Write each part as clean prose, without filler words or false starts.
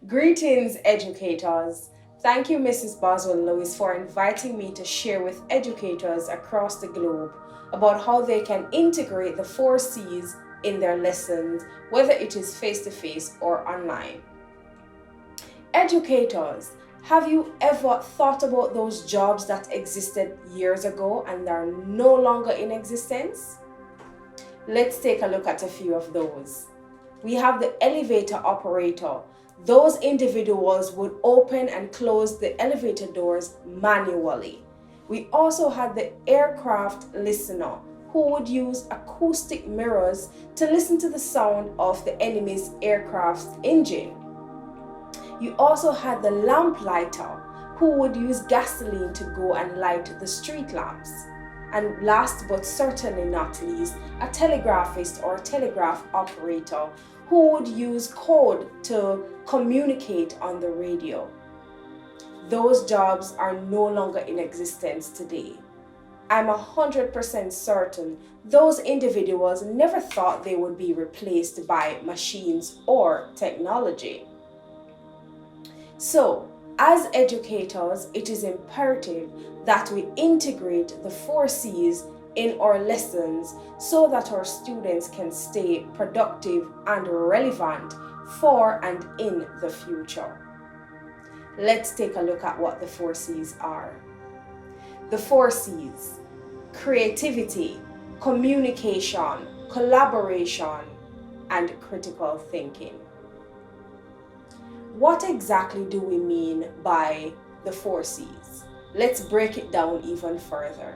Greetings, educators. Thank you, Mrs. Boswell-Lewis, for inviting me to share with educators across the globe about how they can integrate the 4 C's in their lessons, whether it is face-to-face or online. Educators, have you ever thought about those jobs that existed years ago and are no longer in existence? Let's take a look at a few of those. We have the elevator operator. Those individuals would open and close the elevator doors manually. We also had the aircraft listener, who would use acoustic mirrors to listen to the sound of the enemy's aircraft's engine. You also had the lamplighter, who would use gasoline to go and light the street lamps. And last but certainly not least, a telegraphist or telegraph operator who would use code to communicate on the radio. Those jobs are no longer in existence today. I'm 100% certain those individuals never thought they would be replaced by machines or technology. So, as educators, it is imperative that we integrate the 4 C's in our lessons so that our students can stay productive and relevant for and in the future. Let's take a look at what the 4 C's are. The 4 C's: creativity, communication, collaboration, and critical thinking. What exactly do we mean by the 4 C's? Let's break it down even further.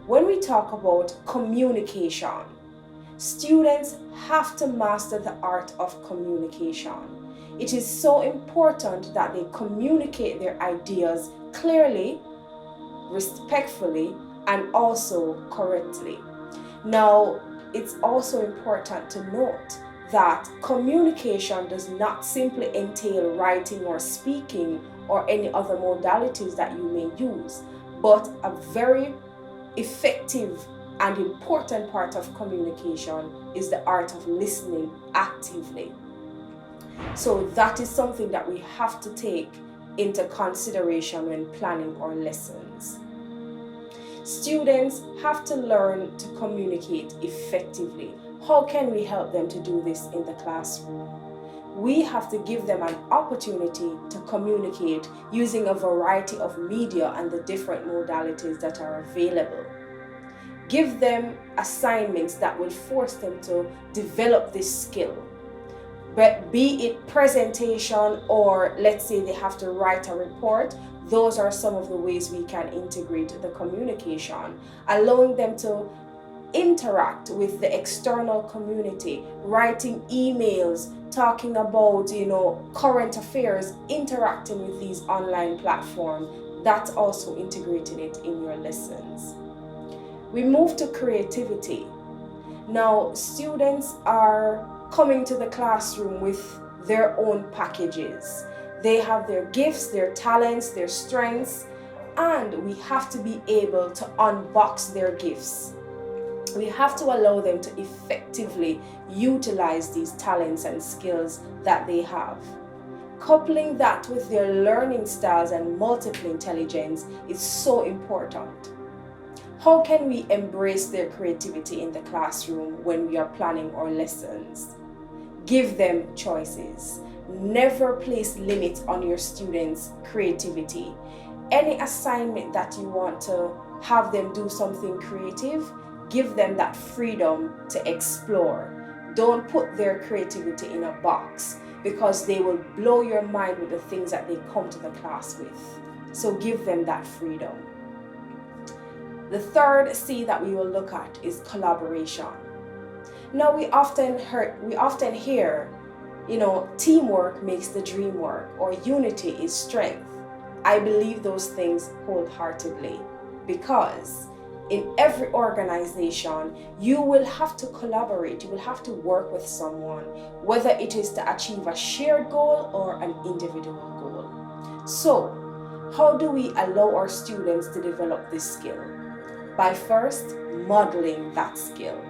When we talk about communication, students have to master the art of communication. It is so important that they communicate their ideas clearly, respectfully, and also correctly. Now, it's also important to note that communication does not simply entail writing or speaking or any other modalities that you may use, but a very effective and important part of communication is the art of listening actively. So that is something that we have to take into consideration when planning our lessons. Students have to learn to communicate effectively. How can we help them to do this in the classroom? We have to give them an opportunity to communicate using a variety of media and the different modalities that are available. Give them assignments that will force them to develop this skill. But be it presentation or let's say they have to write a report, those are some of the ways we can integrate the communication, allowing them to interact with the external community, writing emails, talking about, current affairs, interacting with these online platforms. That's also integrating it in your lessons. We move to creativity. Now, students are coming to the classroom with their own packages. They have their gifts, their talents, their strengths, and we have to be able to unbox their gifts. We have to allow them to effectively utilize these talents and skills that they have. Coupling that with their learning styles and multiple intelligence is so important. How can we embrace their creativity in the classroom when we are planning our lessons? Give them choices. Never place limits on your students' creativity. Any assignment that you want to have them do something creative, give them that freedom to explore. Don't put their creativity in a box because they will blow your mind with the things that they come to the class with. So give them that freedom. The third C that we will look at is collaboration. Now we often hear, teamwork makes the dream work, or unity is strength. I believe those things wholeheartedly because in every organization, you will have to collaborate, you will have to work with someone, whether it is to achieve a shared goal or an individual goal. So, how do we allow our students to develop this skill? By first modeling that skill.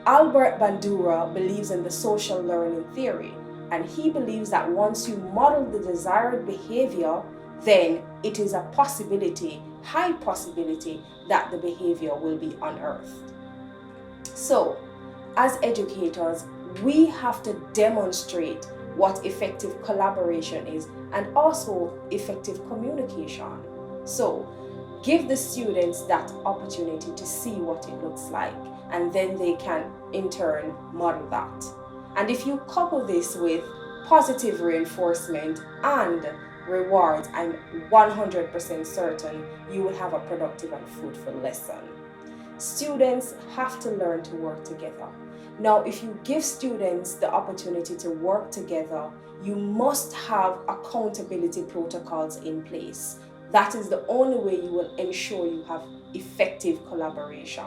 Albert Bandura believes in the social learning theory, And he believes that once you model the desired behavior, then it is a possibility, high possibility, that the behavior will be unearthed. So, as educators, we have to demonstrate what effective collaboration is and also effective communication. So, give the students that opportunity to see what it looks like, and then they can in turn model that. And if you couple this with positive reinforcement and rewards, I'm 100% certain you will have a productive and fruitful lesson. Students have to learn to work together. Now, if you give students the opportunity to work together, you must have accountability protocols in place. That is the only way you will ensure you have effective collaboration.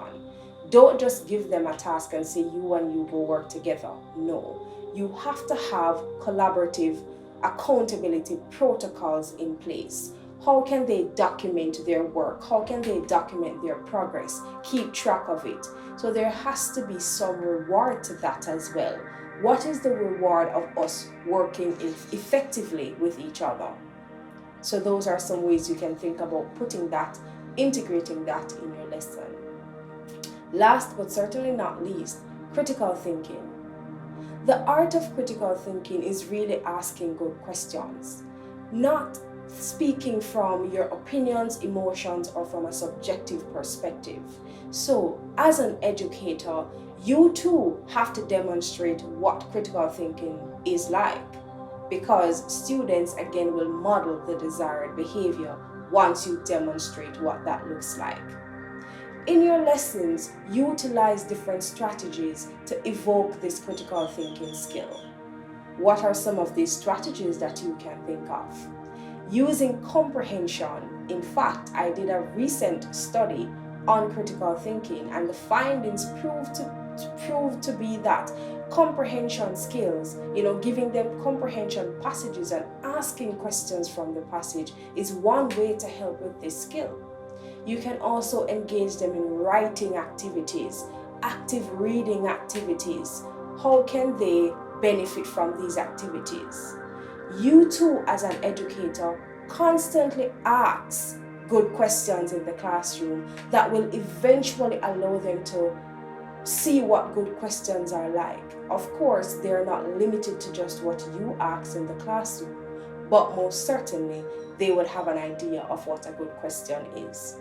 Don't just give them a task and say you and you go work together. No, you have to have collaborative accountability protocols in place. How can they document their work? How can they document their progress? Keep track of it. So there has to be some reward to that as well. What is the reward of us working effectively with each other? So those are some ways you can think about putting that, integrating that in your lesson. Last but certainly not least, critical thinking. The art of critical thinking is really asking good questions, not speaking from your opinions, emotions, or from a subjective perspective. So, as an educator, you too have to demonstrate what critical thinking is like, because students again will model the desired behavior once you demonstrate what that looks like. In your lessons, utilize different strategies to evoke this critical thinking skill. What are some of these strategies that you can think of? Using comprehension. In fact, I did a recent study on critical thinking, and the findings proved to be that comprehension skills, giving them comprehension passages and asking questions from the passage is one way to help with this skill. You can also engage them in writing activities, active reading activities. How can they benefit from these activities? You too, as an educator, constantly ask good questions in the classroom that will eventually allow them to see what good questions are like. Of course, they're not limited to just what you ask in the classroom, but most certainly they would have an idea of what a good question is.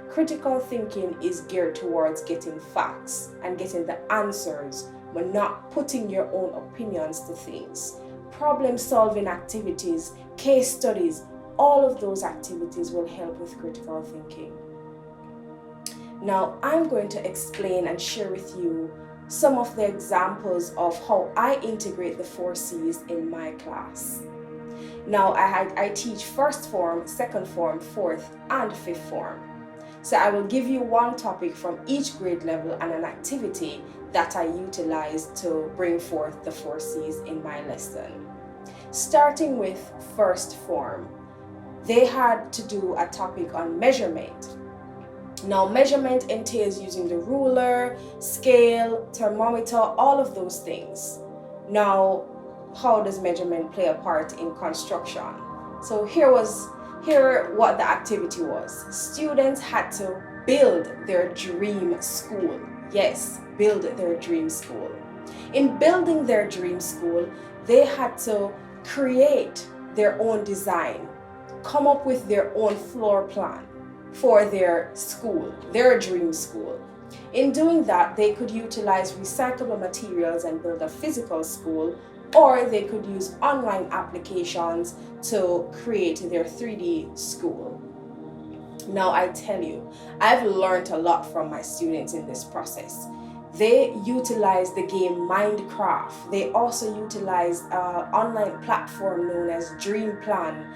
Critical thinking is geared towards getting facts and getting the answers, but not putting your own opinions to things. Problem-solving activities, case studies, all of those activities will help with critical thinking. Now, I'm going to explain and share with you some of the examples of how I integrate the 4 C's in my class. Now, I teach first form, second form, fourth, and fifth form. So I will give you one topic from each grade level and an activity that I utilize to bring forth the 4 C's in my lesson. Starting with first form, they had to do a topic on measurement. Now, measurement entails using the ruler, scale, thermometer, all of those things. Now, how does measurement play a part in construction? So here what the activity was. Students had to build their dream school. Yes, build their dream school. In building their dream school, they had to create their own design, come up with their own floor plan for their school, their dream school. In doing that, they could utilize recyclable materials and build a physical school, or they could use online applications to create their 3D school. Now, I tell you, I've learned a lot from my students in this process. They utilize the game Minecraft. They also utilize an online platform known as Dream Plan,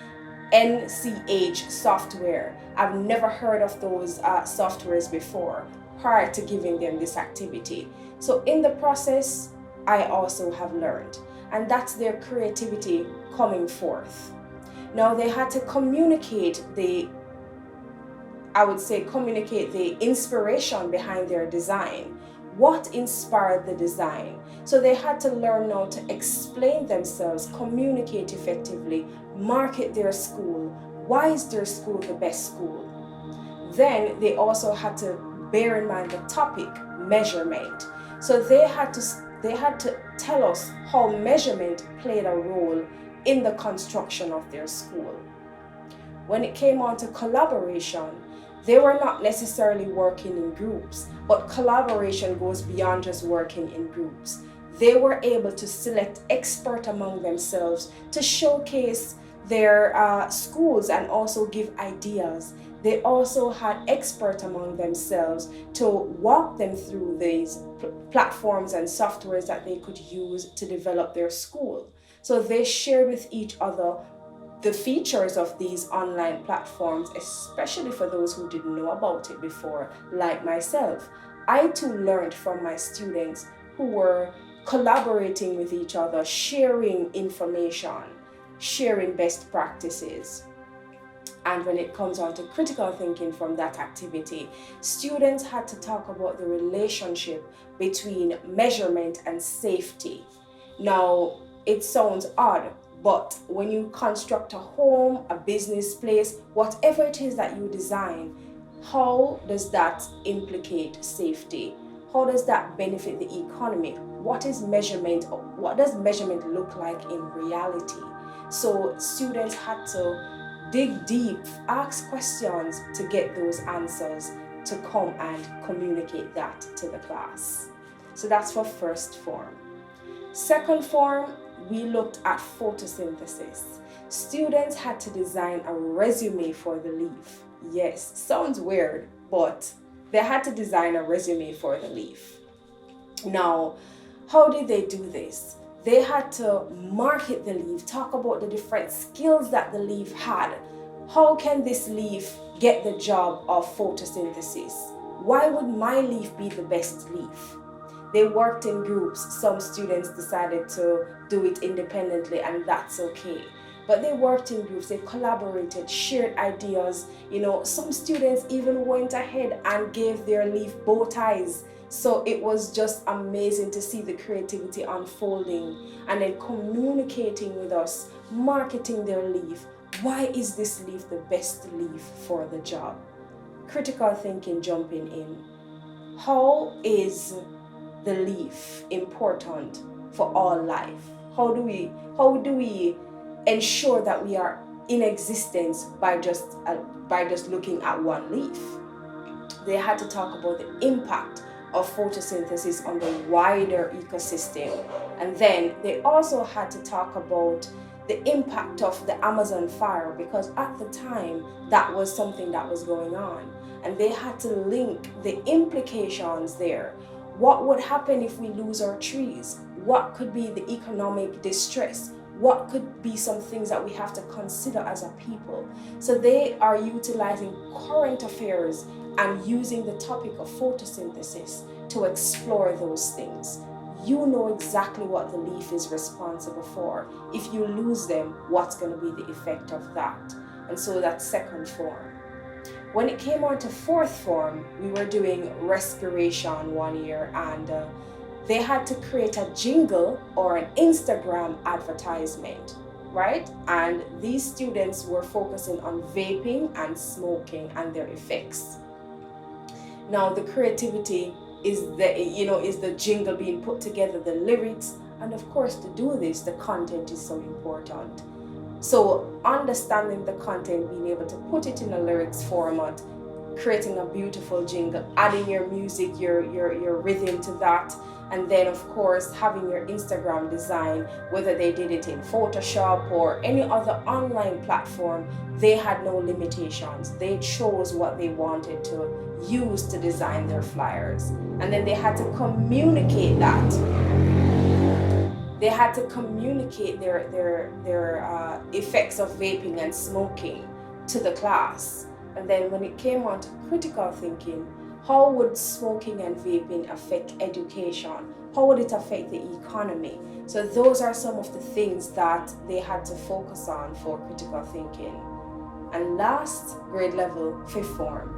NCH software. I've never heard of those softwares before prior to giving them this activity. So in the process, I also have learned, and that's their creativity coming forth. Now, they had to communicate the inspiration behind their design. what inspired the design. So they had to learn how to explain themselves, communicate effectively, market their school. Why is their school the best school? Then they also had to bear in mind the topic, measurement. So they had to tell us how measurement played a role in the construction of their school. When it came on to collaboration, they were not necessarily working in groups, but collaboration goes beyond just working in groups. They were able to select experts among themselves to showcase their schools and also give ideas. They also had experts among themselves to walk them through these platforms and softwares that they could use to develop their school. So they shared with each other the features of these online platforms, especially for those who didn't know about it before, like myself. I too learned from my students who were collaborating with each other, sharing information, sharing best practices. And when it comes on to critical thinking from that activity, students had to talk about the relationship between measurement and safety. Now, it sounds odd, but when you construct a home, a business place, whatever it is that you design, how does that implicate safety? How does that benefit the economy? What is measurement? What does measurement look like in reality? So students had to dig deep, ask questions to get those answers, to come and communicate that to the class. So that's for first form. Second form, we looked at photosynthesis. Students had to design a resume for the leaf. Yes, sounds weird, but they had to design a resume for the leaf. Now, how did they do this? They had to market the leaf, talk about the different skills that the leaf had. How can this leaf get the job of photosynthesis? Why would my leaf be the best leaf? They worked in groups. Some students decided to do it independently, and that's okay. But they worked in groups, they collaborated, shared ideas. Some students even went ahead and gave their leaf bow ties. So it was just amazing to see the creativity unfolding and then communicating with us, marketing their leaf. Why is this leaf the best leaf for the job? Critical thinking jumping in. How is the leaf important for all life? How do we ensure that we are in existence by just looking at one leaf? They had to talk about the impact of photosynthesis on the wider ecosystem, and then they also had to talk about the impact of the Amazon fire, because at the time that was something that was going on, and they had to link the implications there. What would happen if we lose our trees? What could be the economic distress? What could be some things that we have to consider as a people? So they are utilizing current affairs and using the topic of photosynthesis to explore those things. You know exactly what the leaf is responsible for. If you lose them, what's going to be the effect of that? And so that's second form. When it came on to fourth form, we were doing respiration one year, and they had to create a jingle or an Instagram advertisement, right? And these students were focusing on vaping and smoking and their effects. Now the creativity is the jingle being put together, the lyrics, and of course to do this, the content is so important. So understanding the content, being able to put it in a lyrics format, creating a beautiful jingle, adding your music, your rhythm to that, and then of course having your Instagram design, whether they did it in Photoshop or any other online platform, they had no limitations. They chose what they wanted to use to design their flyers, and then they had to communicate that. They had to communicate their effects of vaping and smoking to the class. And then when it came on to critical thinking, how would smoking and vaping affect education? How would it affect the economy? So those are some of the things that they had to focus on for critical thinking. And last, grade level, fifth form.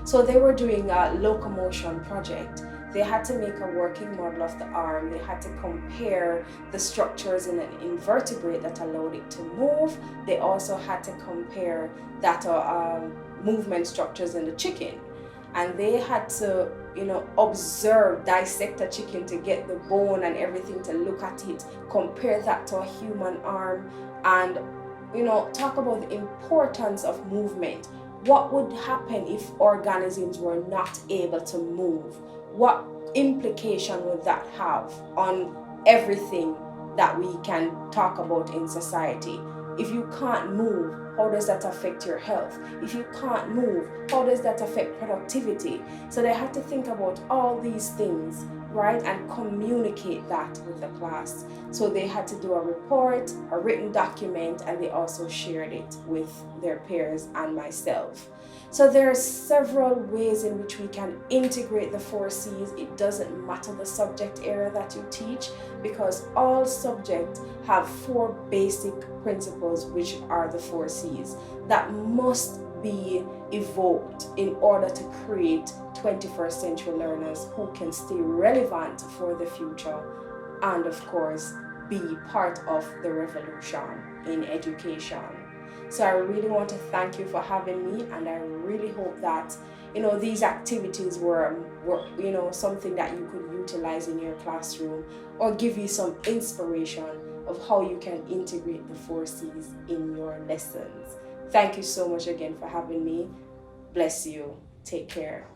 So they were doing a locomotion project. They had to make a working model of the arm. They had to compare the structures in an invertebrate that allowed it to move. They also had to compare that movement structures in the chicken. And they had to, observe, dissect a chicken to get the bone and everything, to look at it, compare that to a human arm, and, talk about the importance of movement. What would happen if organisms were not able to move? What implication would that have on everything that we can talk about in society? If you can't move, how does that affect your health? If you can't move, how does that affect productivity? So they had to think about all these things, right, and communicate that with the class. So they had to do a report, a written document, and they also shared it with their peers and myself. So there are several ways in which we can integrate the 4 C's. It doesn't matter the subject area that you teach, because all subjects have 4 basic principles, which are the 4 C's, that must be evoked in order to create 21st century learners who can stay relevant for the future and, of course, be part of the revolution in education. So I really want to thank you for having me, and I really hope that these activities were something that you could utilize in your classroom, or give you some inspiration of how you can integrate the 4 C's in your lessons. Thank you so much again for having me. Bless you. Take care.